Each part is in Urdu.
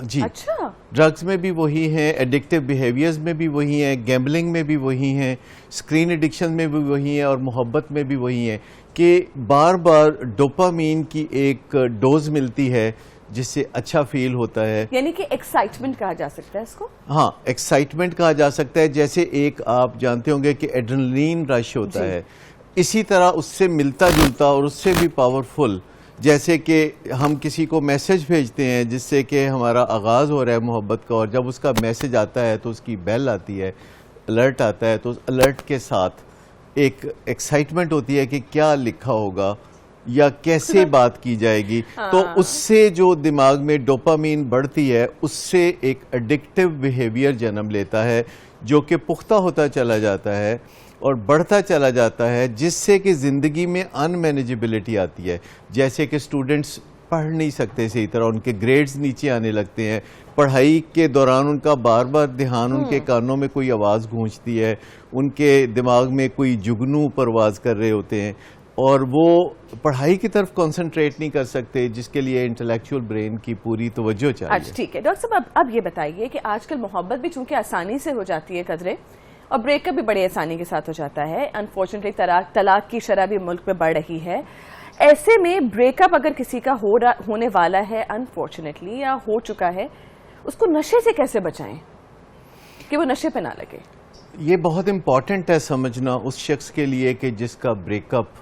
جی اچھا ڈرگز میں بھی وہی ہیں, ایڈکٹیو بیہیویئرز میں بھی وہی ہیں, گیمبلنگ میں بھی وہی ہیں, اسکرین ایڈکشن میں بھی وہی ہیں, اور محبت میں بھی وہی ہیں کہ بار بار ڈوپامین کی ایک ڈوز ملتی ہے جس سے اچھا فیل ہوتا ہے. یعنی کہ ایکسائٹمنٹ کہا جا سکتا ہے اس کو. ہاں ایکسائٹمنٹ کہا جا سکتا ہے. جیسے ایک آپ جانتے ہوں گے کہ ایڈرنلین رش ہوتا ہے, اسی طرح اس سے ملتا جلتا اور اس سے بھی پاورفل. جیسے کہ ہم کسی کو میسج بھیجتے ہیں جس سے کہ ہمارا آغاز ہو رہا ہے محبت کا, اور جب اس کا میسج آتا ہے تو اس کی بیل آتی ہے, الرٹ آتا ہے, تو اس الرٹ کے ساتھ ایک ایکسائٹمنٹ ہوتی ہے کہ کیا لکھا ہوگا یا کیسے بات کی جائے گی. تو اس سے جو دماغ میں ڈوپامین بڑھتی ہے اس سے ایک ایڈکٹیو بیہیویئر جنم لیتا ہے جو کہ پختہ ہوتا چلا جاتا ہے اور بڑھتا چلا جاتا ہے, جس سے کہ زندگی میں ان مینیجبلٹی آتی ہے. جیسے کہ اسٹوڈنٹس پڑھ نہیں سکتے صحیح طرح, ان کے گریڈز نیچے آنے لگتے ہیں, پڑھائی کے دوران ان کا بار بار دھیان ان کے کانوں میں کوئی آواز گونجتی ہے, ان کے دماغ میں کوئی جگنو پرواز کر رہے ہوتے ہیں, اور وہ پڑھائی کی طرف کنسنٹریٹ نہیں کر سکتے, جس کے لیے انٹلیکچوئل برین کی پوری توجہ چاہیے. اچھا ٹھیک ہے ڈاکٹر صاحب, اب یہ بتائیے کہ آج کل محبت بھی چونکہ آسانی سے ہو جاتی ہے قدرے, اور بریک اپ بھی بڑی آسانی کے ساتھ ہو جاتا ہے. انفارچونیٹلی طلاق کی شرح بھی ملک میں بڑھ رہی ہے. ایسے میں بریک اپ اگر کسی کا ہونے والا ہے انفارچونیٹلی یا ہو چکا ہے, اس کو نشے سے کیسے بچائیں کہ وہ نشے پہ نہ لگے؟ یہ بہت امپورٹنٹ ہے سمجھنا اس شخص کے لیے کہ جس کا بریک اپ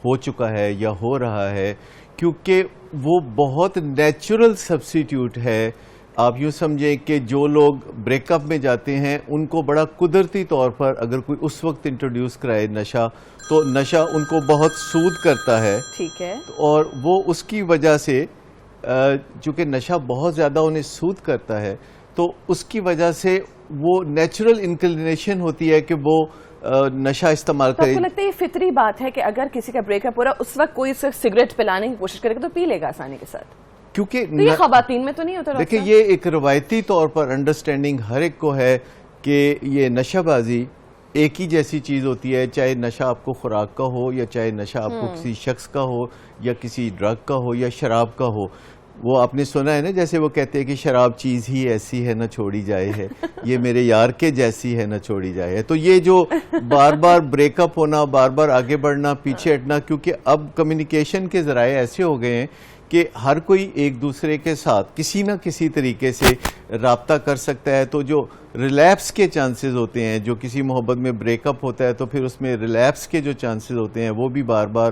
ہو چکا ہے یا ہو رہا ہے, کیونکہ وہ بہت نیچرل سبسٹیٹیوٹ ہے. آپ یوں سمجھیں کہ جو لوگ بریک اپ میں جاتے ہیں ان کو بڑا قدرتی طور پر اگر کوئی اس وقت انٹروڈیوس کرائے نشہ, تو نشہ ان کو بہت سود کرتا ہے. ٹھیک ہے. اور وہ اس کی وجہ سے چونکہ نشہ بہت زیادہ انہیں سود کرتا ہے, تو اس کی وجہ سے وہ نیچرل انکلینیشن ہوتی ہے کہ وہ نشہ استعمال کرے. آپ کو لگتا ہے یہ فطری بات ہے کہ اگر کسی کا بریک اپ ہو رہا اس وقت کوئی سگریٹ پلانے کی کوشش کرے گا تو پی لے گا آسانی کے ساتھ؟ کیونکہ یہ خواتین میں تو نہیں ہوتا. دیکھیں یہ ایک روایتی طور پر انڈرسٹینڈنگ ہر ایک کو ہے کہ یہ نشہ بازی ایک ہی جیسی چیز ہوتی ہے, چاہے نشہ آپ کو خوراک کا ہو یا چاہے نشہ آپ کو کسی شخص کا ہو یا کسی ڈرگ کا ہو یا شراب کا ہو. وہ آپ نے سنا ہے نا, جیسے وہ کہتے ہیں کہ شراب چیز ہی ایسی ہے نہ چھوڑی جائے ہے, یہ میرے یار کے جیسی ہے نہ چھوڑی جائے ہے. تو یہ جو بار بار بریک اپ ہونا, بار بار آگے بڑھنا, پیچھے ہٹنا, کیونکہ اب کمیونیکیشن کے ذرائع ایسے ہو گئے ہیں کہ ہر کوئی ایک دوسرے کے ساتھ کسی نہ کسی طریقے سے رابطہ کر سکتا ہے. تو جو ریلیپس کے چانسز ہوتے ہیں, جو کسی محبت میں بریک اپ ہوتا ہے تو پھر اس میں ریلیپس کے جو چانسز ہوتے ہیں وہ بھی بار بار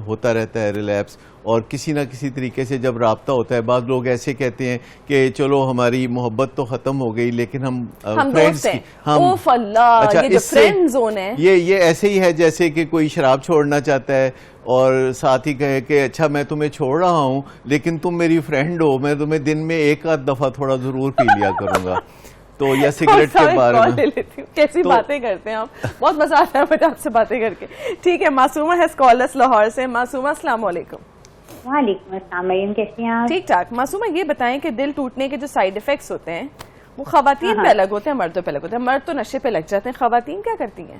ہوتا رہتا ہے ریلیپس. اور کسی نہ کسی طریقے سے جب رابطہ ہوتا ہے, بعض لوگ ایسے کہتے ہیں کہ چلو ہماری محبت تو ختم ہو گئی لیکن ہم فرینڈز کی, اوف اللہ, یہ جو فرینڈ زون ہے یہ ایسے ہی ہے جیسے کہ کوئی شراب چھوڑنا چاہتا ہے اور ساتھ ہی کہے کہ اچھا میں تمہیں چھوڑ رہا ہوں لیکن تم میری فرینڈ ہو, میں تمہیں دن میں ایک آدھ دفعہ تھوڑا ضرور پی لیا کروں گا. تو یا سگریٹ کے بارے میں کیسی باتیں کرتے ہیں آپ, بہت مزہ آتا ہے مجھے آپ سے باتیں کر کے. ٹھیک ہے, معصومہ ہے اسکالرس لاہور سے. معصومہ السلام علیکم. وعلیکم السلام. مریم کیسی ہیں آپ؟ ٹھیک ٹھاک. معصومہ یہ بتائیں کہ دل ٹوٹنے کے جو سائیڈ افیکٹس ہوتے ہیں وہ خواتین پہ الگ ہوتے ہیں, مردوں پہ الگ ہوتے ہیں. مرد تو نشے پہ لگ جاتے ہیں, خواتین کیا کرتی ہیں؟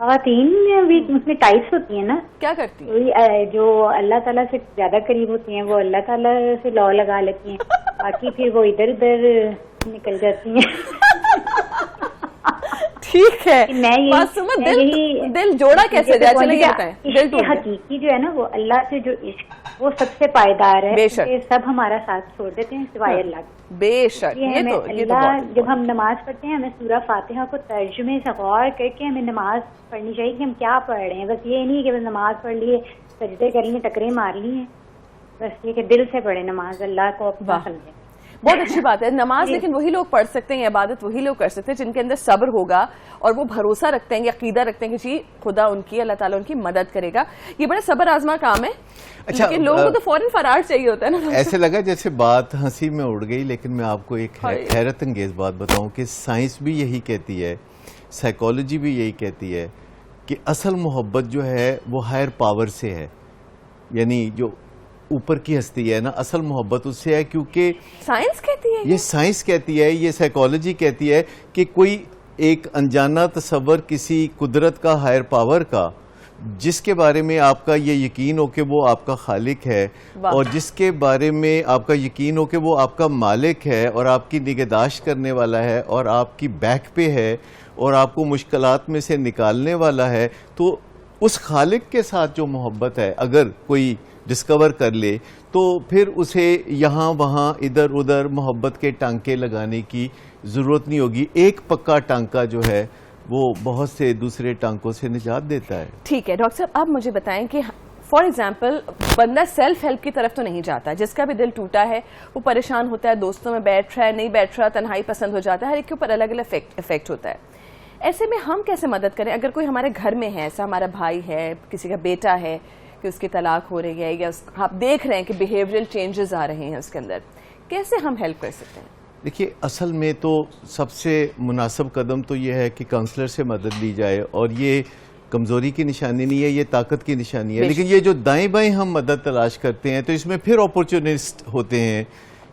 خواتین بھی اس میں ٹائپس ہوتی ہیں نا. کیا کرتی ہیں؟ جو اللہ تعالیٰ سے زیادہ قریب ہوتی ہیں وہ اللہ تعالیٰ سے لا لگا لیتی ہیں, باقی پھر وہ ادھر ادھر نکل جاتی ہیں. ٹھیک ہے. دل جوڑا کیسے جائے, چلیں یہ بتائیں. دل حقیقی جو ہے نا وہ اللہ سے جو عشق وہ سب سے پائیدار ہے, سب ہمارا ساتھ چھوڑ دیتے ہیں سوائے اللہ کے. بے شک. اللہ جب ہم نماز پڑھتے ہیں ہمیں سورہ فاتحہ کو ترجمے سے غور کر کے ہمیں نماز پڑھنی چاہیے کہ ہم کیا پڑھ رہے ہیں. بس یہ نہیں کہ بس نماز پڑھ لیے, سجدے کر لیے, ٹکرے مار لیے, بس یہ کہ دل سے پڑھے نماز, اللہ کو اپنا سمجھیں. بہت اچھی بات ہے نماز, لیکن وہی لوگ پڑھ سکتے ہیں, عبادت وہی لوگ کر سکتے ہیں جن کے اندر صبر ہوگا اور وہ بھروسہ رکھتے ہیں, عقیدہ رکھتے ہیں کہ جی خدا ان کی, اللہ تعالیٰ ان کی مدد کرے گا. یہ بڑا صبر آزما کام ہے. اچھا, لیکن لوگوں کو تو فوراً فرار چاہیے ہوتا ہے نا. ایسے لگا جیسے بات ہنسی میں اڑ گئی, لیکن میں آپ کو ایک حیرت انگیز بات بتاؤں کہ سائنس بھی یہی کہتی ہے, سائیکالوجی بھی یہی کہتی ہے کہ اصل محبت جو ہے وہ ہائر پاور سے ہے, یعنی جو اوپر کی ہستی ہے نا, اصل محبت اس سے ہے. کیونکہ سائنس کہتی ہے, یہ سائنس کہتی ہے, یہ سائیکالوجی کہتی ہے کہ کوئی ایک انجانا تصور کسی قدرت کا, ہائر پاور کا, جس کے بارے میں آپ کا یہ یقین ہو کہ وہ آپ کا خالق ہے اور جس کے بارے میں آپ کا یقین ہو کہ وہ آپ کا مالک ہے اور آپ کی نگہداشت کرنے والا ہے اور آپ کی بیک پہ ہے اور آپ کو مشکلات میں سے نکالنے والا ہے، تو اس خالق کے ساتھ جو محبت ہے اگر کوئی ڈسکور کر لے تو پھر اسے یہاں وہاں ادھر ادھر محبت کے ٹانکے لگانے کی ضرورت نہیں ہوگی. ایک پکا ٹانکا جو ہے وہ بہت سے دوسرے ٹانکوں سے نجات دیتا ہے. ٹھیک ہے ڈاکٹر صاحب، آپ مجھے بتائیں کہ فار ایگزامپل بندہ سیلف ہیلپ کی طرف تو نہیں جاتا، جس کا بھی دل ٹوٹا ہے وہ پریشان ہوتا ہے، دوستوں میں بیٹھ رہا ہے نہیں بیٹھ رہا، تنہائی پسند ہو جاتا ہے، ہر ایک کے اوپر الگ الگ افیکٹ ہوتا ہے. ایسے میں ہم کیسے مدد کریں؟ اگر کوئی ہمارے گھر میں ہے، ایسا ہمارا بھائی ہے، کسی کا بیٹا ہے کہ اس کی طلاق ہو رہی ہے یا آپ دیکھ رہے ہیں کہ بیہیویئرل چینجز آ رہے ہیں اس کے اندر، کیسے ہم ہیلپ کر سکتے ہیں؟ دیکھیے، اصل میں تو سب سے مناسب قدم تو یہ ہے کہ کاؤنسلر سے مدد لی جائے، اور یہ کمزوری کی نشانی نہیں ہے، یہ طاقت کی نشانی ہے. لیکن یہ جو دائیں بائیں ہم مدد تلاش کرتے ہیں تو اس میں پھر اپورچونسٹ ہوتے ہیں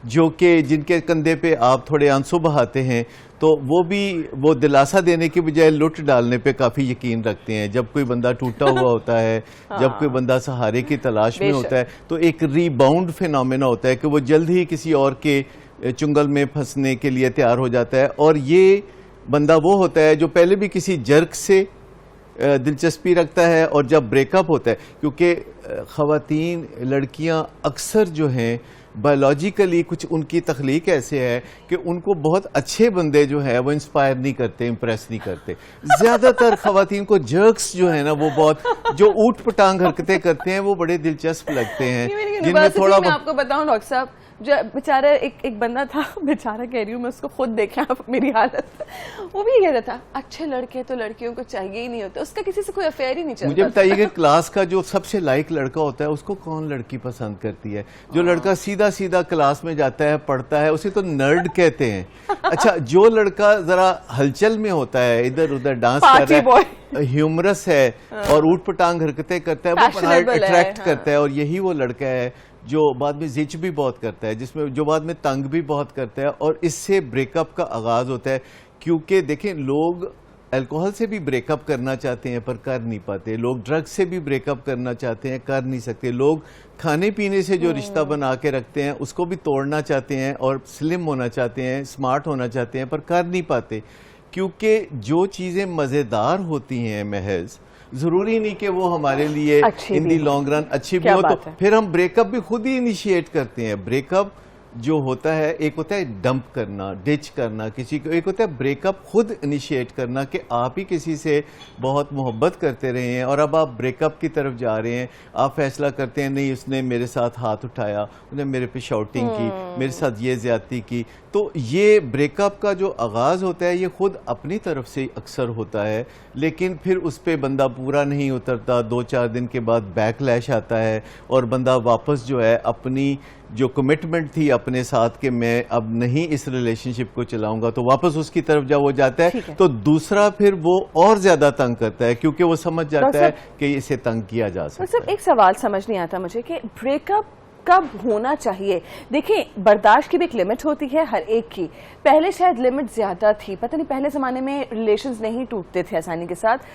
جو کہ جن کے کندھے پہ آپ تھوڑے آنسو بہاتے ہیں، تو وہ بھی وہ دلاسا دینے کی بجائے لٹ ڈالنے پہ کافی یقین رکھتے ہیں. جب کوئی بندہ ٹوٹا ہوا ہوتا ہے، جب کوئی بندہ سہارے کی تلاش میں ہوتا ہے تو ایک ری باؤنڈ فینومینا ہوتا ہے کہ وہ جلد ہی کسی اور کے چنگل میں پھنسنے کے لیے تیار ہو جاتا ہے. اور یہ بندہ وہ ہوتا ہے جو پہلے بھی کسی جرک سے دلچسپی رکھتا ہے، اور جب بریک اپ ہوتا ہے، کیونکہ خواتین لڑکیاں اکثر جو ہیں بایولوجیکلی کچھ ان کی تخلیق ایسے ہے کہ ان کو بہت اچھے بندے جو ہے وہ انسپائر نہیں کرتے، امپریس نہیں کرتے. زیادہ تر خواتین کو جرکس جو ہے نا وہ بہت جو اوٹ پٹانگ حرکتیں کرتے ہیں وہ بڑے دلچسپ لگتے ہیں. جن میں تھوڑا میں آپ کو بتاؤں ڈاکٹر صاحب، جو بیچارہ ایک بندہ تھا، بیچارہ کہہ رہی ہوں میں اس کو خود دیکھا میری حالت، وہ بھی کہہ رہا تھا اچھے لڑکے تو لڑکیوں کو چاہیے ہی نہیں ہوتے، اس کا کسی سے کوئی افیئر ہی نہیں چلتا. مجھے بتائیے کہ کلاس کا جو سب سے لائق لڑکا ہوتا ہے اس کو کون لڑکی پسند کرتی ہے؟ جو لڑکا سیدھا سیدھا کلاس میں جاتا ہے، پڑھتا ہے، اسے تو نرڈ کہتے ہیں. اچھا، جو لڑکا ذرا ہلچل میں ہوتا ہے، ادھر ادھر ڈانس کر رہا ہے، ہیومرس ہے اور اوٹ پٹانگ حرکتیں کرتا ہے، وہ اٹریکٹ کرتا ہے. اور یہی وہ لڑکا ہے جو بعد میں زچ بھی بہت کرتا ہے، جو بعد میں تنگ بھی بہت کرتا ہے، اور اس سے بریک اپ کا آغاز ہوتا ہے. کیونکہ دیکھیں، لوگ الکوہل سے بھی بریک اپ کرنا چاہتے ہیں پر کر نہیں پاتے، لوگ ڈرگ سے بھی بریک اپ کرنا چاہتے ہیں، کر نہیں سکتے، لوگ کھانے پینے سے جو رشتہ بنا کے رکھتے ہیں اس کو بھی توڑنا چاہتے ہیں اور سلم ہونا چاہتے ہیں، اسمارٹ ہونا چاہتے ہیں، پر کر نہیں پاتے. کیونکہ جو چیزیں مزیدار ہوتی ہیں محض ضروری نہیں کہ وہ ہمارے لیے ان دی لانگ رن اچھی بھی ہو، تو پھر ہم بریک اپ بھی خود ہی انیشیٹ کرتے ہیں. بریک اپ جو ہوتا ہے، ایک ہوتا ہے ڈمپ کرنا، ڈچ کرنا کسی کو، ایک ہوتا ہے بریک اپ خود انیشیٹ کرنا کہ آپ ہی کسی سے بہت محبت کرتے رہے ہیں اور اب آپ بریک اپ کی طرف جا رہے ہیں. آپ فیصلہ کرتے ہیں نہیں، اس نے میرے ساتھ ہاتھ اٹھایا، اس نے میرے پہ شاؤٹنگ کی، میرے ساتھ یہ زیادتی کی. تو یہ بریک اپ کا جو آغاز ہوتا ہے یہ خود اپنی طرف سے اکثر ہوتا ہے، لیکن پھر اس پہ بندہ پورا نہیں اترتا. 2-4 دن کے بعد بیک لیش آتا ہے اور بندہ واپس جو ہے اپنی جو کمٹمنٹ تھی اپنے ساتھ کہ میں اب نہیں اس ریلیشن شپ کو چلاؤں گا، تو واپس اس کی طرف جب وہ جاتا ہے تو دوسرا پھر وہ اور زیادہ تنگ کرتا ہے، کیونکہ وہ سمجھ جاتا ہے کہ اسے تنگ کیا جا سکتا ہے. ایک سوال سمجھ نہیں آتا مجھے کہ بریک اپ کب ہونا چاہیے؟ دیکھیں، برداشت کی بھی ایک لمٹ ہوتی ہے ہر ایک کی. پہلے شاید لمٹ زیادہ تھی، پتہ نہیں پہلے زمانے میں ریلیشنز نہیں ٹوٹتے تھے آسانی کے ساتھ،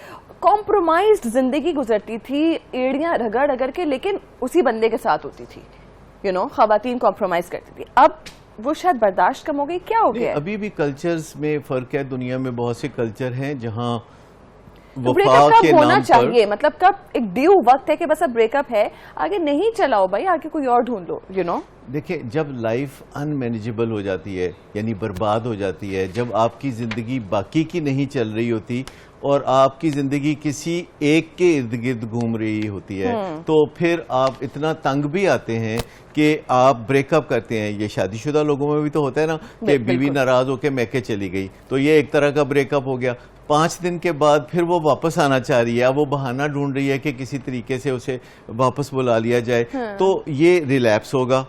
کمپرومائزڈ زندگی گزرتی تھی، ایڑیاں رگڑ رگڑ کے، لیکن اسی بندے کے ساتھ ہوتی تھی. خواتین کمپرومائز کرتی تھی. اب وہ شاید برداشت کم ہو گئی، کیا ہو گیا؟ ابھی بھی کلچرز میں فرق ہے. دنیا میں بہت سے کلچر ہیں جہاں بریک اپ کب ہونا چاہیے؟ مطلب کب ایک ڈیو وقت ہے کہ بس اب بریک اپ ہے، آگے نہیں چلاؤ بھائی، آگے کوئی اور ڈھونڈ لو. دیکھیں، جب لائف ان مینیجبل ہو جاتی ہے، یعنی برباد ہو جاتی ہے، جب آپ کی زندگی باقی کی نہیں چل رہی ہوتی اور آپ کی زندگی کسی ایک کے ارد گرد گھوم رہی ہوتی ہے، تو پھر آپ اتنا تنگ بھی آتے ہیں کہ آپ بریک اپ کرتے ہیں. یہ شادی شدہ لوگوں میں بھی تو ہوتا ہے نا کہ بیوی ناراض ہو کے میکے چلی گئی، تو یہ ایک طرح کا بریک اپ ہو گیا. 5 دن کے بعد پھر وہ واپس آنا چاہ رہی ہے، اب وہ بہانہ ڈھونڈ رہی ہے کہ کسی طریقے سے اسے واپس بلا لیا جائے، تو یہ ریلیپس ہوگا.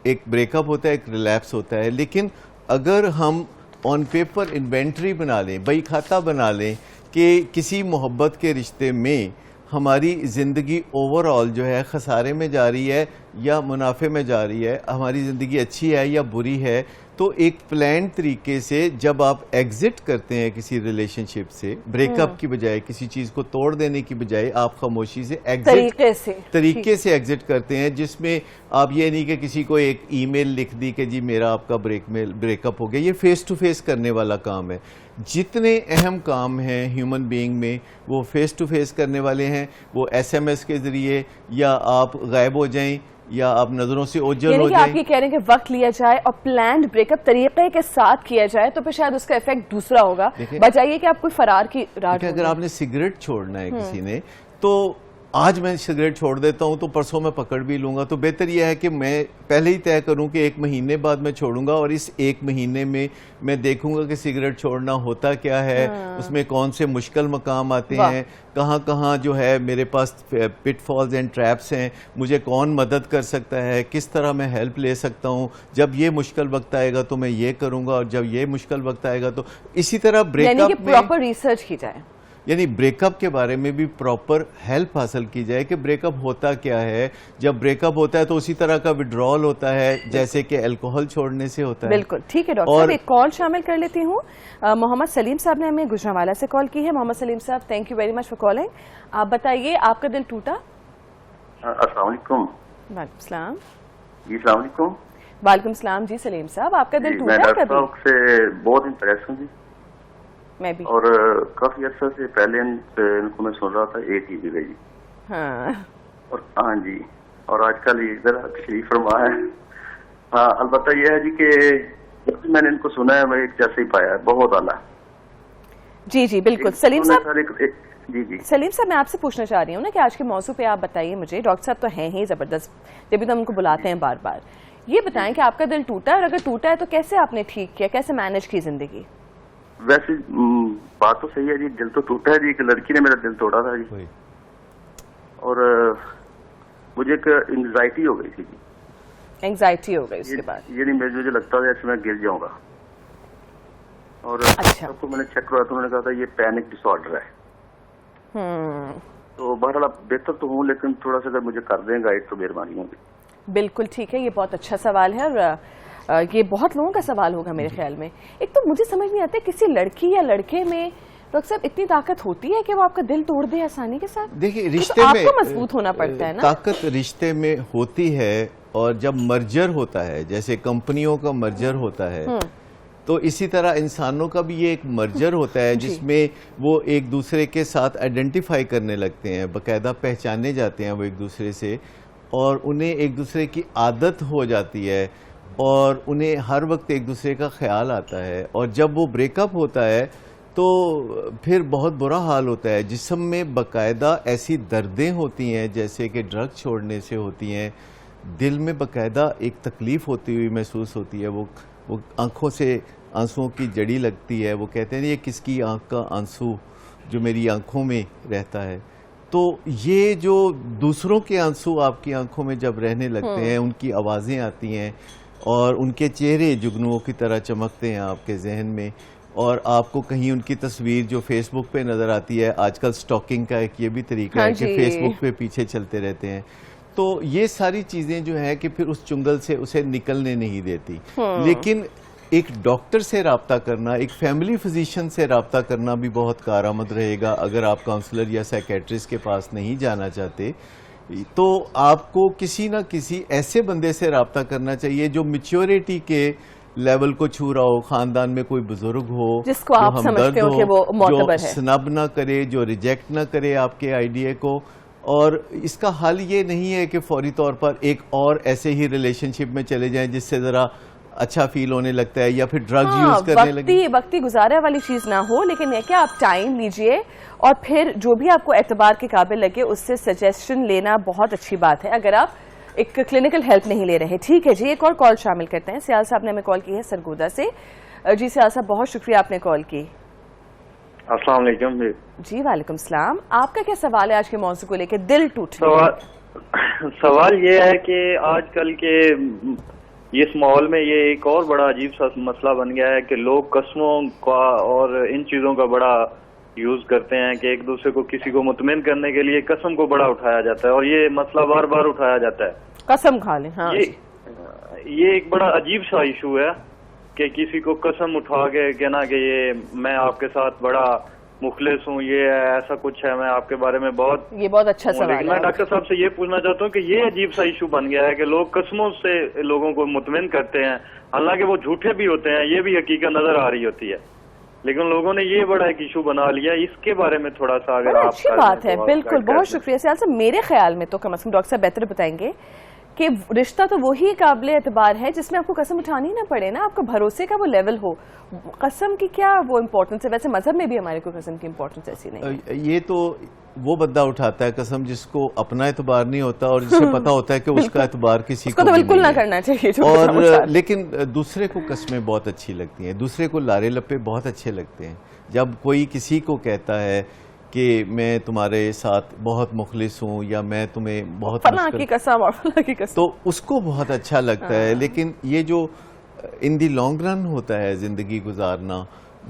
ایک بریک اپ ہوتا ہے، ایک ریلیپس ہوتا ہے. لیکن اگر ہم آن پیپر انوینٹری بنا لیں، بئی کھاتہ بنا لیں کہ کسی محبت کے رشتے میں ہماری زندگی اوور آل جو ہے خسارے میں جا رہی ہے یا منافع میں جا رہی ہے، ہماری زندگی اچھی ہے یا بری ہے، تو ایک پلان طریقے سے جب آپ ایگزٹ کرتے ہیں کسی ریلیشن شپ سے، بریک اپ کی بجائے، کسی چیز کو توڑ دینے کی بجائے آپ خاموشی سے طریقے سے ایگزٹ کرتے ہیں، جس میں آپ یہ نہیں کہ کسی کو ایک ای میل لکھ دی کہ جی میرا آپ کا بریک اپ ہو گیا. یہ فیس ٹو فیس کرنے والا کام ہے. جتنے اہم کام ہیں ہیومن بینگ میں وہ فیس ٹو فیس کرنے والے ہیں. وہ ایس ایم ایس کے ذریعے، یا آپ غائب ہو جائیں، یا آپ نظروں سے اوجھل ہو جائیں. آپ یہ کہہ رہے ہیں کہ وقت لیا جائے اور پلانڈ بریک اپ طریقے کے ساتھ کیا جائے تو پھر شاید اس کا ایفیکٹ دوسرا ہوگا، بجائے کہ آپ کوئی فرار کی راہ. اگر آپ نے سگریٹ چھوڑنا ہے کسی نے، تو آج میں سگریٹ چھوڑ دیتا ہوں تو پرسوں میں پکڑ بھی لوں گا. تو بہتر یہ ہے کہ میں پہلے ہی طے کروں کہ 1 مہینے بعد میں چھوڑوں گا، اور اس 1 مہینے میں دیکھوں گا کہ سگریٹ چھوڑنا ہوتا کیا ہے، اس میں کون سے مشکل مقام آتے ہیں، کہاں جو ہے میرے پاس پٹ فالز اینڈ ٹریپس ہیں، مجھے کون مدد کر سکتا ہے، کس طرح میں ہیلپ لے سکتا ہوں. جب یہ مشکل وقت آئے گا تو میں یہ کروں گا، اور جب یہ مشکل وقت آئے گا تو اسی طرح بریک اپ میں پراپر ریسرچ کی جائے، یعنی بریک اپ کے بارے میں بھی پراپر ہیلپ حاصل کی جائے کہ بریک اپ ہوتا کیا ہے. جب بریک اپ ہوتا ہے تو اسی طرح کا وڈرال ہوتا ہے جیسے کہ الکوہل چھوڑنے سے ہوتا ہے. بالکل ٹھیک ہے ڈاکٹر صاحب، ایک کال شامل کر لیتی ہوں. محمد سلیم صاحب نے ہمیں گجرانوالہ سے کال کی ہے. محمد سلیم صاحب، thank you very much for calling. آپ بتائیے، آپ کا دل ٹوٹا؟ السلام علیکم. وعلیکم السلام. جی السلام علیکم. وعلیکم السلام. جی سلیم صاحب، آپ کا دل ٹوٹا؟ میں ڈاکٹر صاحب سے بہت امپریس ہوں جی. میں بھی. اور کافی عرصہ سے پہلے ان کو میں سن رہا تھا ایک ہی جگہ جی. ہاں. اور ہاں جی، اور آج کل ادھر تشریف فرما ہے. ہاں البتہ یہ ہے جی کہ میں نے ان کو سنا ہے، میں ایک جیسے ہی پایا ہے، بہت اعلیٰ. جی جی بالکل. سلیم صاحب، جی جی سلیم صاحب میں آپ سے پوچھنا چاہ رہی ہوں نا کہ آج کے موضوع پہ آپ بتائیے مجھے. ڈاکٹر صاحب تو ہیں ہی زبردست، جبھی تو ہم ان کو بلاتے ہیں بار بار. یہ بتائیں کہ آپ کا دل ٹوٹا ہے، اور اگر ٹوٹا ہے تو کیسے آپ نے ٹھیک کیا، کیسے مینج کی زندگی؟ ویسے بات تو صحیح ہے جی، دل تو ٹوٹا ہے جی. ایک لڑکی نے میرا دل توڑا تھا جی، اور مجھے ایک انگزائٹی ہو گئی تھی جی. اینگزائٹی ہو گئی اس کے بعد؟ یہ نہیں، مجھے لگتا تھا جیسے میں گر جاؤں گا. اور سب کو میں نے چیک کروایا تو انہوں نے کہا تھا یہ پینک ڈس آرڈر ہے. تو بہرحال اب بہتر تو ہوں، لیکن تھوڑا سا اگر مجھے کر دیں گائیڈ تو مہربانی ہوگی. بالکل ٹھیک ہے، یہ بہت اچھا سوال ہے، اور یہ بہت لوگوں کا سوال ہوگا میرے خیال میں. ایک تو مجھے سمجھ نہیں آتا کسی لڑکی یا لڑکے میں ڈاکٹر صاحب اتنی طاقت ہوتی ہے کہ وہ آپ کا دل توڑ دے آسانی کے ساتھ؟ دیکھیے رشتے آپ میں کو مضبوط ہونا پڑتا ہے نا. طاقت رشتے میں ہوتی ہے، اور جب مرجر ہوتا ہے، جیسے کمپنیوں کا مرجر ہوتا ہے، تو اسی طرح انسانوں کا بھی یہ ایک مرجر ہوتا ہے جس میں وہ ایک دوسرے کے ساتھ آئیڈینٹیفائی کرنے لگتے ہیں، باقاعدہ پہچانے جاتے ہیں وہ ایک دوسرے سے، اور انہیں ایک دوسرے کی عادت ہو جاتی ہے، اور انہیں ہر وقت ایک دوسرے کا خیال آتا ہے. اور جب وہ بریک اپ ہوتا ہے تو پھر بہت برا حال ہوتا ہے. جسم میں باقاعدہ ایسی دردیں ہوتی ہیں جیسے کہ ڈرگ چھوڑنے سے ہوتی ہیں. دل میں باقاعدہ ایک تکلیف ہوتی ہوئی محسوس ہوتی ہے. وہ آنکھوں سے آنسوؤں کی جڑی لگتی ہے. وہ کہتے ہیں یہ کس کی آنکھ کا آنسو جو میری آنکھوں میں رہتا ہے. تو یہ جو دوسروں کے آنسو آپ کی آنکھوں میں جب رہنے لگتے ہیں، ان کی آوازیں آتی ہیں، اور ان کے چہرے جگنوؤں کی طرح چمکتے ہیں آپ کے ذہن میں، اور آپ کو کہیں ان کی تصویر جو فیس بک پہ نظر آتی ہے. آج کل سٹاکنگ کا ایک یہ بھی طریقہ ہے کہ فیس بک پہ پیچھے چلتے رہتے ہیں. تو یہ ساری چیزیں جو ہیں کہ پھر اس چنگل سے اسے نکلنے نہیں دیتی. لیکن ایک ڈاکٹر سے رابطہ کرنا، ایک فیملی فزیشین سے رابطہ کرنا بھی بہت کارآمد رہے گا. اگر آپ کاؤنسلر یا سائیکیٹرسٹ کے پاس نہیں جانا چاہتے تو آپ کو کسی نہ کسی ایسے بندے سے رابطہ کرنا چاہیے جو میچیورٹی کے لیول کو چھو رہا ہو، خاندان میں کوئی بزرگ ہو جس کو آپ سمجھتے ہو کہ وہ معتبر ہے، جو سنب نہ کرے، جو ریجیکٹ نہ کرے آپ کے آئیڈیا کو. اور اس کا حل یہ نہیں ہے کہ فوری طور پر ایک اور ایسے ہی ریلیشن شپ میں چلے جائیں جس سے ذرا اچھا فیل ہونے لگتا ہے، یا پھر ڈرگز یوز کرنے لگے. وقتی گزارا والی چیز نہ ہو، لیکن یہ کہ آپ ٹائم لیجئے، اور پھر جو بھی آپ کو اعتبار کے قابل لگے اس سے سجیشن لینا بہت اچھی بات ہے اگر آپ ایک کلینکل ہیلپ نہیں لے رہے. ٹھیک ہے جی، ایک اور کال شامل کرتے ہیں. سیال صاحب نے ہمیں کال کی ہے سرگودا سے. جی سیال صاحب، بہت شکریہ آپ نے کال کی. السلام علیکم. جی وعلیکم السلام. آپ کا کیا سوال ہے آج کے موضوع کو لے کے؟ دل ٹوٹنے. سوال یہ ہے کہ آج کل کے اس ماحول میں یہ ایک اور بڑا عجیب سا مسئلہ بن گیا ہے کہ لوگ قسموں کا اور ان چیزوں کا بڑا یوز کرتے ہیں کہ ایک دوسرے کو کسی کو مطمئن کرنے کے لیے قسم کو بڑا اٹھایا جاتا ہے، اور یہ مسئلہ بار بار اٹھایا جاتا ہے. قسم کھا لیں. ہاں یہ ایک بڑا عجیب سا ایشو ہے کہ کسی کو قسم اٹھا کے کہنا کہ یہ میں آپ کے ساتھ بڑا مخلص ہوں، یہ ہے، ایسا کچھ ہے، میں آپ کے بارے میں یہ بہت اچھا سوال ہے. میں ڈاکٹر صاحب سے یہ پوچھنا چاہتا ہوں کہ یہ عجیب سا ایشو بن گیا ہے کہ لوگ قسموں سے لوگوں کو مطمئن کرتے ہیں، حالانکہ وہ جھوٹے بھی ہوتے ہیں، یہ بھی حقیقت نظر آ رہی ہوتی ہے، لیکن لوگوں نے یہ بڑا ایک ایشو بنا لیا. اس کے بارے میں تھوڑا سا اگر آپ اچھی بات ہے. بالکل، بہت شکریہ. سیال صاحب میرے خیال میں تو کم از کم ڈاکٹر صاحب بہتر بتائیں گے کہ رشتہ تو وہی قابل اعتبار ہے جس میں آپ کو قسم اٹھانی نہ پڑے نا، آپ کا بھروسے کا وہ لیول ہو. قسم کی کیا وہ امپورٹنس ہے؟ ویسے مذہب میں بھی ہمارے کو قسم کی امپورٹنس ایسی نہیں ہے. یہ تو وہ بندہ اٹھاتا ہے قسم جس کو اپنا اعتبار نہیں ہوتا اور جسے پتا ہوتا ہے کہ اس کا اعتبار کسی کو بالکل نہ کرنا چاہیے. اور لیکن دوسرے کو قسمیں بہت اچھی لگتی ہیں، دوسرے کو لارے لپے بہت اچھے لگتے ہیں. جب کوئی کسی کو کہتا ہے کہ میں تمہارے ساتھ بہت مخلص ہوں یا میں تمہیں بہت فلاں کی قسم اور فلاں کی قسم، تو اس کو بہت اچھا لگتا ہے. لیکن یہ جو ان دی لانگ رن ہوتا ہے زندگی گزارنا،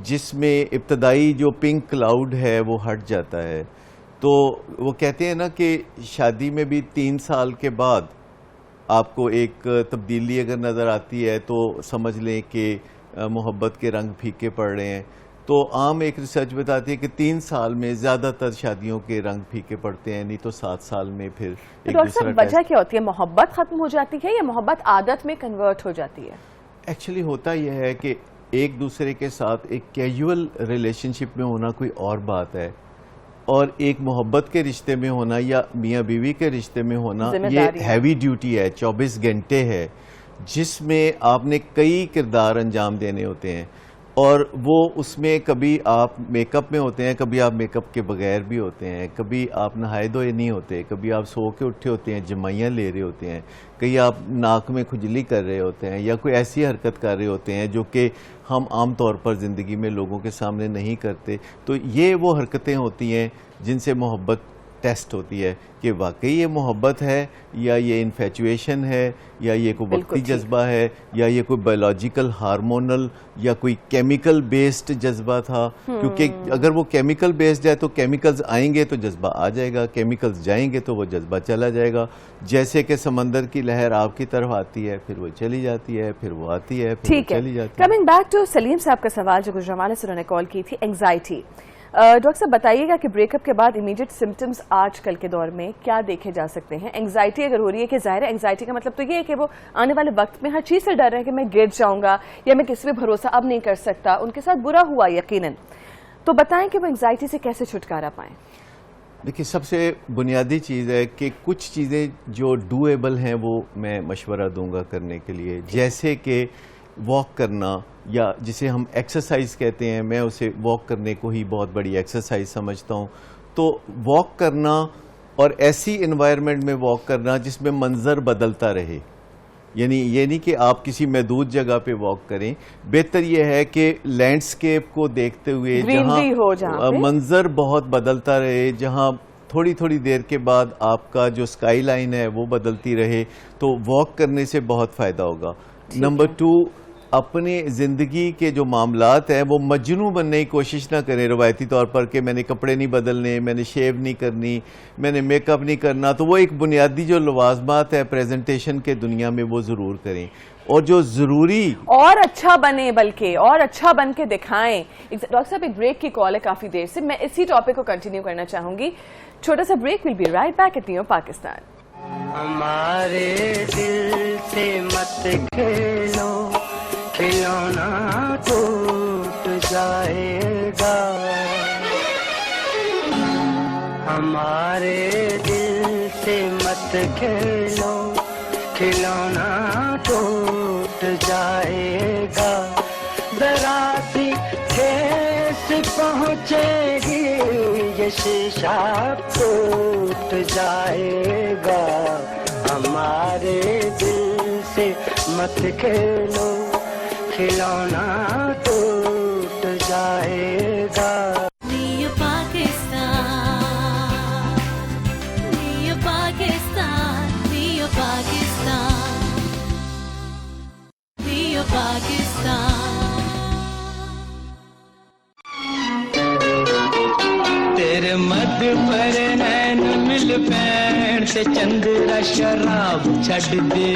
جس میں ابتدائی جو پنک کلاؤڈ ہے وہ ہٹ جاتا ہے، تو وہ کہتے ہیں نا کہ شادی میں بھی 3 سال کے بعد آپ کو ایک تبدیلی اگر نظر آتی ہے تو سمجھ لیں کہ محبت کے رنگ پھیکے پڑ رہے ہیں. تو عام ایک ریسرچ بتاتی ہے کہ 3 سال میں زیادہ تر شادیوں کے رنگ پھیکے پڑتے ہیں، نہیں تو 7 سال میں پھر ایک دوسرا. وجہ کیا ہوتی ہے؟ محبت ختم ہو جاتی ہے یا محبت عادت میں کنورٹ ہو جاتی ہے؟ ایکچولی ہوتا یہ ہے کہ ایک دوسرے کے ساتھ ایک کیجول ریلیشن شپ میں ہونا کوئی اور بات ہے، اور ایک محبت کے رشتے میں ہونا یا میاں بیوی کے رشتے میں ہونا یہ ہیوی ڈیوٹی ہے، 24 گھنٹے ہے، جس میں آپ نے کئی کردار انجام دینے ہوتے ہیں. اور وہ اس میں کبھی آپ میک اپ میں ہوتے ہیں، کبھی آپ میک اپ کے بغیر بھی ہوتے ہیں، کبھی آپ نہائے دھوئے نہیں ہوتے، کبھی آپ سو کے اٹھے ہوتے ہیں، جمائیاں لے رہے ہوتے ہیں، کئی آپ ناک میں کھجلی کر رہے ہوتے ہیں یا کوئی ایسی حرکت کر رہے ہوتے ہیں جو کہ ہم عام طور پر زندگی میں لوگوں کے سامنے نہیں کرتے. تو یہ وہ حرکتیں ہوتی ہیں جن سے محبت ٹیسٹ ہوتی ہے کہ واقعی یہ محبت ہے یا یہ انفیچویشن ہے یا یہ کوئی وقتی جذبہ ہے یا یہ کوئی بایولوجیکل ہارمونل یا کوئی کیمیکل بیسڈ جذبہ تھا. کیونکہ اگر وہ کیمیکل بیسڈ ہے تو کیمیکلز آئیں گے تو جذبہ آ جائے گا، کیمیکلز جائیں گے تو وہ جذبہ چلا جائے گا. جیسے کہ سمندر کی لہر آپ کی طرف آتی ہے، پھر وہ چلی جاتی ہے، پھر وہ آتی ہے، پھر وہ چلی جاتی ہے. کمنگ بیک ٹو سلیم صاحب کا سوال جو گجرانوالے سے انہوں نے کال کی تھی، اینگزائٹی. ڈاکٹر صاحب بتائیے گا کہ بریک اپ کے بعد امیڈیٹ سمٹمز آج کل کے دور میں کیا دیکھے جا سکتے ہیں؟ اینگزائٹی اگر ہو رہی ہے، کہ ظاہر ہے اینگزائٹی کا مطلب تو یہ ہے کہ وہ آنے والے وقت میں ہر چیز سے ڈر رہے ہیں کہ میں گر جاؤں گا یا میں کسی پہ بھروسہ اب نہیں کر سکتا، ان کے ساتھ برا ہوا یقیناً. تو بتائیں کہ وہ اینگزائٹی سے کیسے چھٹکارا پائیں؟ دیکھیے، سب سے بنیادی چیز ہے کہ کچھ چیزیں جو ڈویبل ہیں وہ میں مشورہ دوں گا کرنے کے لیے، جیسے کہ واک کرنا، یا جسے ہم ایکسرسائز کہتے ہیں، میں اسے واک کرنے کو ہی بہت بڑی ایکسرسائز سمجھتا ہوں. تو واک کرنا اور ایسی انوائرمنٹ میں واک کرنا جس میں منظر بدلتا رہے، یعنی یہ نہیں کہ آپ کسی محدود جگہ پہ واک کریں، بہتر یہ ہے کہ لینڈسکیپ کو دیکھتے ہوئے جہاں منظر بہت بدلتا رہے، جہاں تھوڑی تھوڑی دیر کے بعد آپ کا جو سکائی لائن ہے وہ بدلتی رہے، تو واک کرنے سے بہت فائدہ ہوگا. نمبر 2، اپنے زندگی کے جو معاملات ہیں وہ مجنوں بننے کی کوشش نہ کریں روایتی طور پر کہ میں نے کپڑے نہیں بدلنے، میں نے شیو نہیں کرنی، میں نے میک اپ نہیں کرنا. تو وہ ایک بنیادی جو لوازمات ہے پریزنٹیشن کے دنیا میں وہ ضرور کریں، اور جو ضروری اور اچھا بنے، بلکہ اور اچھا بن کے دکھائیں. ڈاکٹر صاحب ایک بریک کی کال ہے کافی دیر سے، میں اسی ٹاپک کو کنٹینیو کرنا چاہوں گی. چھوٹا سا break, we'll be right back at new Pakistan. ہمارے دل سے مت کھیلو، کھلونا ٹوٹ جائے گا. ہمارے دل سے مت کھیلو، کھلونا ٹوٹ جائے گا. ذرا سی ٹھیس پہنچے گی، یہ شیشہ ٹوٹ جائے گا. ہمارے دل سے مت کھیلو، کھلونا ٹوٹ جائے گا. New Pakistan, new Pakistan, new Pakistan, new Pakistan. تیرے مد پر نین مل پین سے چندرا شراب چھڈ دے.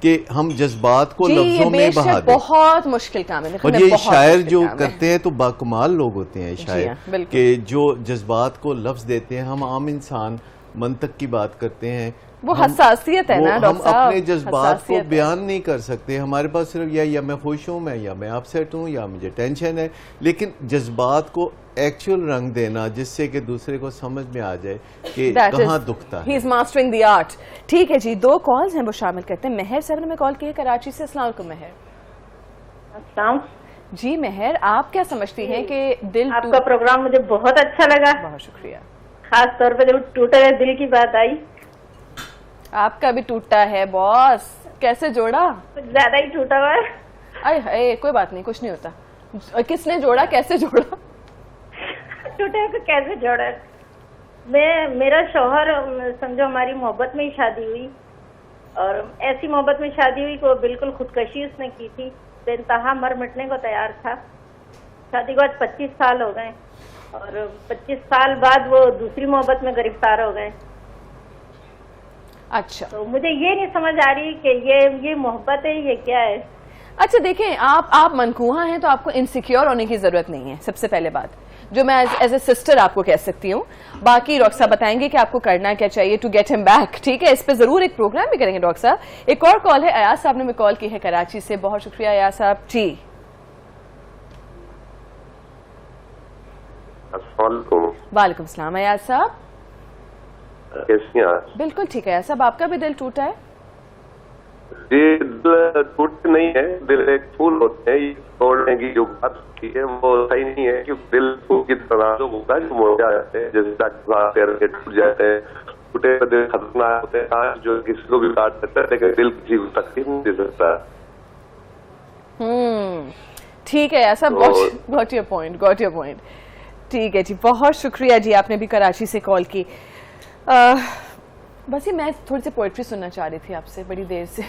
کہ ہم جذبات کو لفظوں میں بہا دیں. بہت مشکل کام ہے. اور یہ شاعر جو کرتے ہیں تو باکمال لوگ ہوتے ہیں شاعر, کہ جو جذبات کو لفظ دیتے ہیں. ہم عام انسان منطق کی بات کرتے ہیں, وہ حساسیت ہے نا ہم اپنے جذبات کو بیان نہیں کر سکتے. ہمارے پاس صرف یا میں خوش ہوں, یا میں اپسیٹ ہوں, یا مجھے ٹینشن ہے. لیکن جذبات کو ایکچوئل رنگ دینا جس سے کہ دوسرے کو سمجھ میں آ جائے کہ کہاں دکھتا ہے. ہی از ماسٹرنگ دی آرٹ. ٹھیک ہے جی, 2 کالز ہیں وہ شامل کرتے ہیں. مہر صاحب نے میں کال کی ہے کراچی سے. السلام علیکم مہر. السلام جی مہر, آپ کیا سمجھتی ہیں کہ دل آپ کا پروگرام مجھے بہت اچھا لگا. بہت شکریہ. خاص طور پہ جب ٹوٹے ہوئے دل کی بات آئی. آپ کا بھی ٹوٹا ہے باس, کیسے جوڑا؟ کچھ زیادہ ہی ٹوٹا ہوا ہے. آئے ہائے, کوئی بات نہیں, کچھ نہیں ہوتا. کس نے جوڑا, کیسے جوڑا؟ ٹوٹے کو کیسے جوڑا؟ میرا شوہر, سمجھو ہماری محبت میں ہی شادی ہوئی, اور ایسی محبت میں شادی ہوئی کہ بالکل خودکشی اس نے کی تھی. بے انتہا مر مٹنے کو تیار تھا. شادی کو آج 25 سال ہو گئے, اور 25 سال بعد وہ دوسری محبت میں گرفتار ہو گئے. اچھا, تو مجھے یہ نہیں سمجھ آ رہی کہ یہ محبت ہے, یہ کیا ہے؟ اچھا دیکھیں, آپ منکوہا ہیں تو آپ کو انسیکیور ہونے کی ضرورت نہیں ہے. سب سے پہلے بات جو میں ایز اے سسٹر آپ کو کہہ سکتی ہوں. باقی ڈاکٹر صاحب بتائیں گے کہ آپ کو کرنا کیا چاہیے ٹو گیٹ ہم بیک. ٹھیک ہے, اس پہ ضرور ایک پروگرام بھی کریں گے ڈاکٹر صاحب. ایک اور کال ہے, ایاز صاحب نے میں کال کی ہے کراچی سے. بہت شکریہ ایاز صاحب. جی السلام علیکم. وعلیکم السلام. ایاز صاحب کیسی ہیں؟ بالکل ٹھیک ہے ایاز صاحب. آپ کا بھی دل ٹوٹا ہے؟ جی دل ٹوٹ نہیں ہے, دل ایک پھول ہوتے ہیں. یہ توڑنے کی جو بات ہوتی ہے وہ صحیح نہیں ہے, کہ دل پھول کی طرح جو ہوتا ہے, جو موڑا جاتے ہیں, جیسے ٹوٹ جاتے ہیں. ٹوٹے ہوئے دل خطرناک ہوتے ہیں, جو کسی کو بھی کاٹ سکتا ہے, لیکن دل کسی کو تکلیف نہیں دے سکتا. ٹھیک ہے ایسا. Got your point. ٹھیک ہے جی, بہت شکریہ جی, آپ نے بھی کراچی سے کال کی. بس یہ میں تھوڑی سی پوئٹری سننا چاہ رہی تھی آپ سے بڑی دیر سے,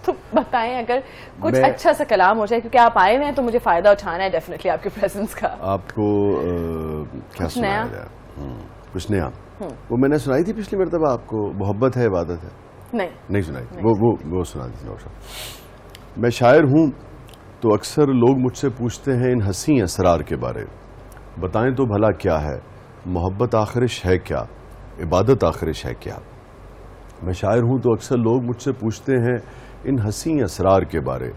تو بتائیں اگر کچھ اچھا سا کلام ہو جائے, کیونکہ آپ آئے ہوئے ہیں تو مجھے فائدہ اٹھانا ہے ڈیفینیٹلی آپ کے پریزنس کا. آپ کو کیا سنایا جائے؟ کچھ نیا. وہ میں نے سنائی تھی پچھلی مرتبہ آپ کو, محبت ہے عبادت ہے. نہیں سنائی تھی, وہ سنا دی تھی. میں شاعر ہوں تو اکثر لوگ مجھ سے پوچھتے ہیں ان حسین اسرار کے بارے. بتائیں تو بھلا کیا ہے, محبت آخرش ہے کیا, عبادت آخرش ہے کیا. میں شاعر ہوں تو اکثر لوگ مجھ سے پوچھتے ہیں ان حسین اسرار کے بارے.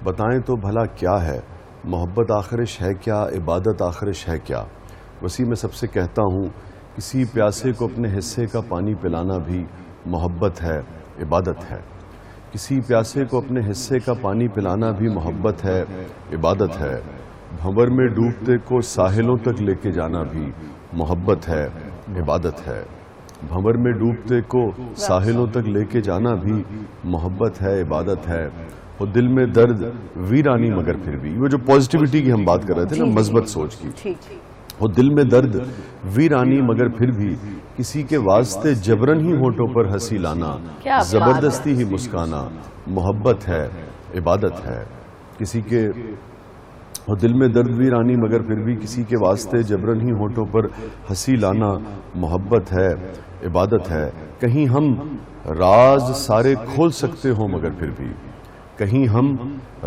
بتائیں تو بھلا کیا ہے, محبت آخرش ہے کیا, عبادت آخرش ہے کیا. وسیع میں سب سے کہتا ہوں, کسی پیاسے کو اپنے حصے کا پانی پلانا بھی محبت ہے, عبادت ہے. کسی پیاسے کو اپنے حصے کا پانی پلانا بھی محبت ہے, عبادت ہے. بھنور میں ڈوبتے کو ساحلوں تک لے کے جانا بھی محبت ہے, عبادت ہے. بھنور میں ڈوبتے کو ساحلوں تک لے کے جانا بھی محبت ہے, عبادت ہے. وہ دل میں درد ویرانی مگر پھر بھی, وہ جو پازیٹیوٹی کی ہم بات کر رہے تھے نا, مثبت سوچ کی, وہ دل میں درد ویرانی مگر پھر بھی کسی کے واسطے جبرن ہی ہونٹوں پر ہنسی لانا, زبردستی ہی مسکانا محبت ہے, عبادت ہے. کسی کے وہ دل میں درد ویرانی مگر پھر بھی کسی کے واسطے جبرن ہی ہونٹوں پر ہنسی لانا محبت ہے, عبادت ہے. کہیں ہم راز سارے کھول سکتے ہوں مگر پھر بھی, کہیں ہم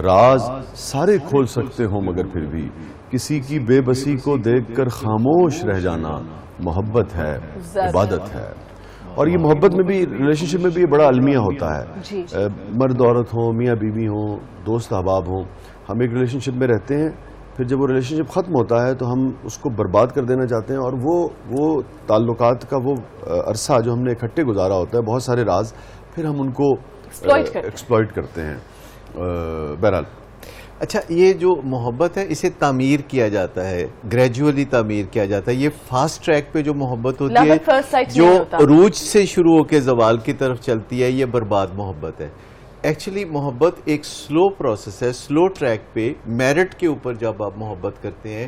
راز سارے کھول سکتے ہوں مگر پھر بھی کسی کی بے بسی کو دیکھ کر خاموش رہ جانا محبت ہے, عبادت ہے. اور یہ محبت میں بھی, ریلیشن شپ میں بھی یہ بڑا المیہ ہوتا ہے. مرد عورت ہوں, میاں بیوی ہوں, دوست احباب ہوں, ہم ایک ریلیشن شپ میں رہتے ہیں, پھر جب وہ ریلیشن شپ ختم ہوتا ہے تو ہم اس کو برباد کر دینا چاہتے ہیں, اور وہ تعلقات کا وہ عرصہ جو ہم نے اکٹھے گزارا ہوتا ہے, بہت سارے راز, پھر ہم ان کو ایکسپلائٹ کرتے ہیں. بہرحال اچھا, یہ جو محبت ہے اسے تعمیر کیا جاتا ہے, گریجولی تعمیر کیا جاتا ہے. یہ فاسٹ ٹریک پہ جو محبت ہوتی ہے, جو عروج سے شروع ہو کے زوال کی طرف چلتی ہے, یہ برباد محبت ہے. ایکچولی محبت ایک سلو پروسیس ہے, سلو ٹریک پہ میرٹ کے اوپر جب آپ محبت کرتے ہیں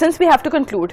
since we have to conclude।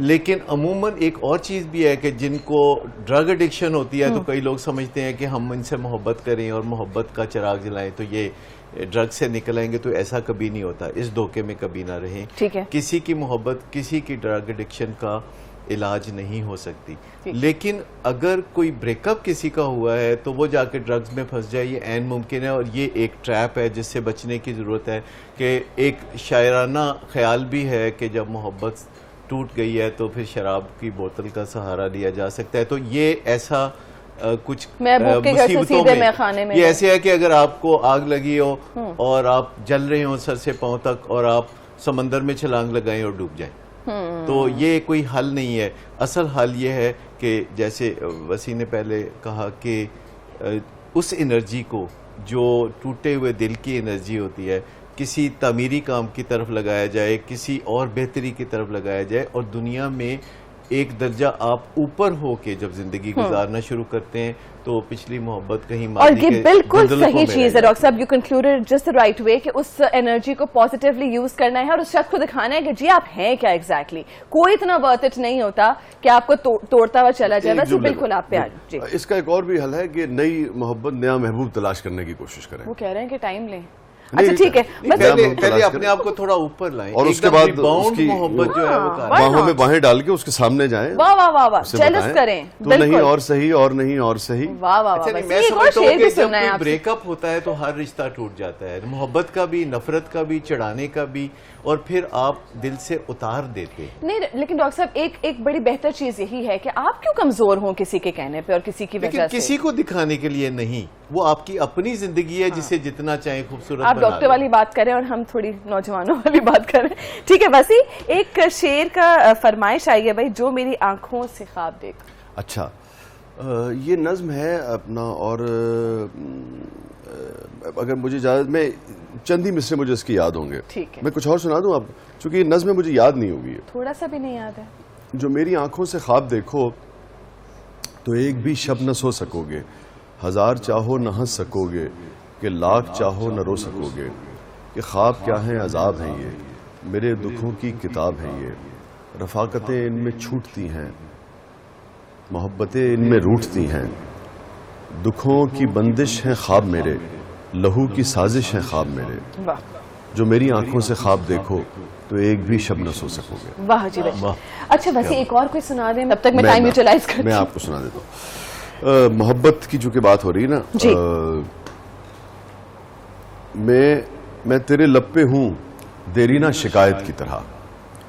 لیکن عموماً ایک اور چیز بھی ہے کہ جن کو ڈرگ ایڈکشن ہوتی ہے تو کئی لوگ سمجھتے ہیں کہ ہم ان سے محبت کریں اور محبت کا چراغ جلائیں تو یہ ڈرگ سے نکل آئیں گے، تو ایسا کبھی نہیں ہوتا. اس دھوکے میں کبھی نہ رہیں. کسی کی محبت کسی کی ڈرگ ایڈکشن کا علاج نہیں ہو سکتی. لیکن اگر کوئی بریک اپ کسی کا ہوا ہے تو وہ جا کے ڈرگز میں پھنس جائے، یہ عین ممکن ہے. اور یہ ایک ٹریپ ہے جس سے بچنے کی ضرورت ہے کہ ایک شاعرانہ خیال بھی ہے کہ جب محبت ٹوٹ گئی ہے تو پھر شراب کی بوتل کا سہارا لیا جا سکتا ہے. تو یہ ایسا کچھ مصیبتوں میں یہ ایسے ہے کہ اگر آپ کو آگ لگی ہو اور آپ جل رہے ہوں سر سے پاؤں تک اور آپ سمندر میں چھلانگ لگائیں اور ڈوب جائیں، تو یہ کوئی حل نہیں ہے. اصل حل یہ ہے کہ جیسے وسیع نے پہلے کہا کہ اس انرجی کو جو ٹوٹے ہوئے دل کی انرجی ہوتی ہے کسی تعمیری کام کی طرف لگایا جائے، کسی اور بہتری کی طرف لگایا جائے، اور دنیا میں ایک درجہ آپ اوپر ہو کے جب زندگی گزارنا شروع کرتے ہیں تو پچھلی محبت کہیں اور یہ بالکل صحیح چیز ہے ڈاکٹر صاحب. You concluded just the right way کہ اس انرجی کو پازیٹیولی یوز کرنا ہے اور اس شخص کو دکھانا ہے کہ جی آپ ہیں کیا ایگزیکٹلی. کوئی اتنا ورتھ اٹ نہیں ہوتا کہ آپ کو توڑتا ہوا چلا جائے. بس بالکل آپ پہ آ جی. اس کا ایک اور بھی حل ہے کہ نئی محبت، نیا محبوب تلاش کرنے کی کوشش کریں. وہ کہہ رہے ہیں کہ ٹائم لیں. اچھا ٹھیک ہے، پہلے اپنے آپ کو تھوڑا اوپر لائیں اور اس کے بعد محبت جو ہے باہوں میں باہیں ڈال کے اس کے سامنے جائیں، واہ واہ واہ واہ جیلس کریں. تو نہیں اور صحیح اور نہیں اور صحیح. واہ واہ واہ. میں سمجھتا ہوں کہ جب کوئی بریک اپ ہوتا ہے تو ہر رشتہ ٹوٹ جاتا ہے، محبت کا بھی، نفرت کا بھی، چڑھانے کا بھی، اور پھر آپ دل سے اتار دیتے. نہیں لیکن ڈاکٹر صاحب ایک بڑی بہتر چیز یہی ہے کہ آپ کیوں کمزور ہوں کسی کے کہنے پہ اور کسی کی وجہ سے. کسی کو دکھانے کے لیے نہیں، وہ آپ کی اپنی زندگی ہے جسے جتنا چاہیں خوبصورت. آپ ڈاکٹر والی بات کریں اور ہم تھوڑی نوجوانوں والی بات کریں. ٹھیک ہے وسیع، ایک شعر کا فرمائش آئی ہے بھائی، جو میری آنکھوں سے خواب دیکھ. اچھا یہ نظم ہے اپنا، اور اگر مجھے اجازت میں چند ہی مصرے مجھے اس کی یاد ہوں گے. میں کچھ اور سنا دوں اب، چونکہ یہ نظم مجھے یاد نہیں ہوگی. تھوڑا سا بھی نہیں یاد ہے. جو میری آنکھوں سے خواب دیکھو تو ایک بھی شب نہ سو سکو گے، ہزار چاہو نہ ہنس سکو گے، کہ لاکھ چاہو نہ رو سکو گے. کہ خواب کیا ہیں عذاب ہیں یہ، میرے دکھوں کی کتاب ہے یہ. رفاقتیں ان میں چھوٹتی ہیں، محبتیں ان میں روٹتی ہیں. دکھوں کی بندش ہیں خواب میرے، لہو کی سازش ہیں خواب میرے. جو میری آنکھوں سے خواب دیکھو تو ایک بھی شب نہ سو سکو گے. واہ جی واہ. اچھا ویسے ایک اور کوئی سنا دیں تب تک میں ٹائم یوٹیلائز کرتی ہوں. میں آپ کو سنا دیتا ہوں. محبت کی چونکہ بات ہو رہی ہے نا، میں تیرے لب پہ ہوں دیرینہ شکایت کی طرح.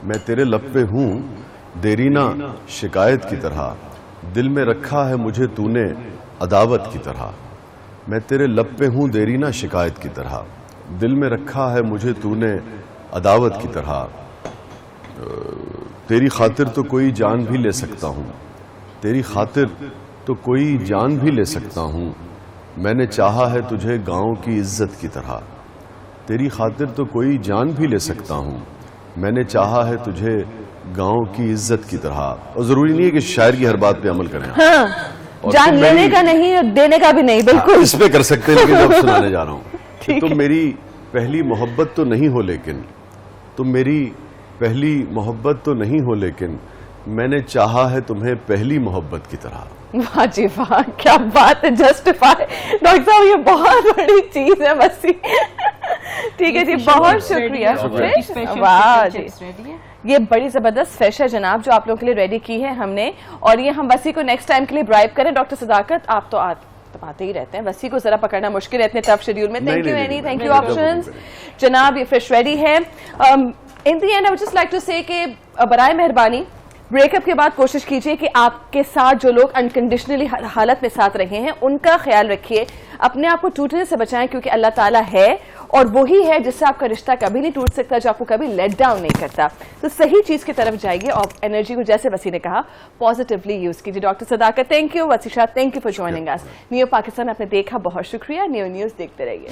میں تیرے لب پہ ہوں دیرینہ شکایت کی طرح. دل میں رکھا ہے مجھے تو نے عداوت کی طرح. میں تیرے لب پہ ہوں دیرینہ شکایت کی طرح. دل میں رکھا ہے مجھے تو نے عداوت کی طرح. تیری خاطر تو کوئی جان بھی لے سکتا ہوں، تیری خاطر تو کوئی جان بھی لے سکتا ہوں. میں نے چاہا ہے تجھے گاؤں کی عزت کی طرح. تیری خاطر تو کوئی جان بھی لے سکتا ہوں، میں نے چاہا ہے تجھے گاؤں کی عزت کی طرح. اور ضروری نہیں ہے کہ شاعر کی ہر بات پہ عمل کریں. جان لینے کا نہیں اور دینے کا بھی نہیں. بالکل اس پہ کر سکتے ہیں، لیکن اب سنانے جا رہا ہوں. تم میری پہلی محبت تو نہیں ہو، لیکن تم میری پہلی محبت تو نہیں ہو، لیکن میں نے چاہا ہے تمہیں پہلی محبت کی طرح. واہ جی واہ، کیا بات ہے. جسٹیفائی ڈاکٹر صاحب، یہ بہت بڑی چیز ہے وسیع. ٹھیک ہے جی، بہت شکریہ. واہ جی، یہ بڑی زبردست فیش ہے جناب جو آپ لوگوں کے لیے ریڈی کی ہے ہم نے، اور یہ ہم وسیع کو نیکسٹ ٹائم کے لیے برائب کریں. ڈاکٹر صداقت آپ تو آتے ہی رہتے ہیں، وسیع کو ذرا پکڑنا مشکل ہے اتنے ٹف شیڈیول میں. تھینک یو اینی، تھینک یو آپشنز. جناب یہ فریش ریڈی ہے. In the end I would just like to say کہ برائے مہربانی بریک اپ کے بعد کوشش کیجئے کہ آپ کے ساتھ جو لوگ انکنڈیشنلی حالت میں ساتھ رہے ہیں ان کا خیال رکھیے. اپنے آپ کو ٹوٹنے سے بچائیں، کیونکہ اللہ تعالیٰ ہے اور وہی ہے جس سے آپ کا رشتہ کبھی نہیں ٹوٹ سکتا، جو آپ کو کبھی لیٹ ڈاؤن نہیں کرتا. تو صحیح چیز کی طرف جائیے اور انرجی کو جیسے وسیع نے کہا پازیٹیولی یوز کیجیے. Doctor Sadaqat thank you, Wasi Shah thank you for joining اس. نیو پاکستان آپ نے دیکھا، بہت شکریہ. نیو نیوز دیکھتے رہیے.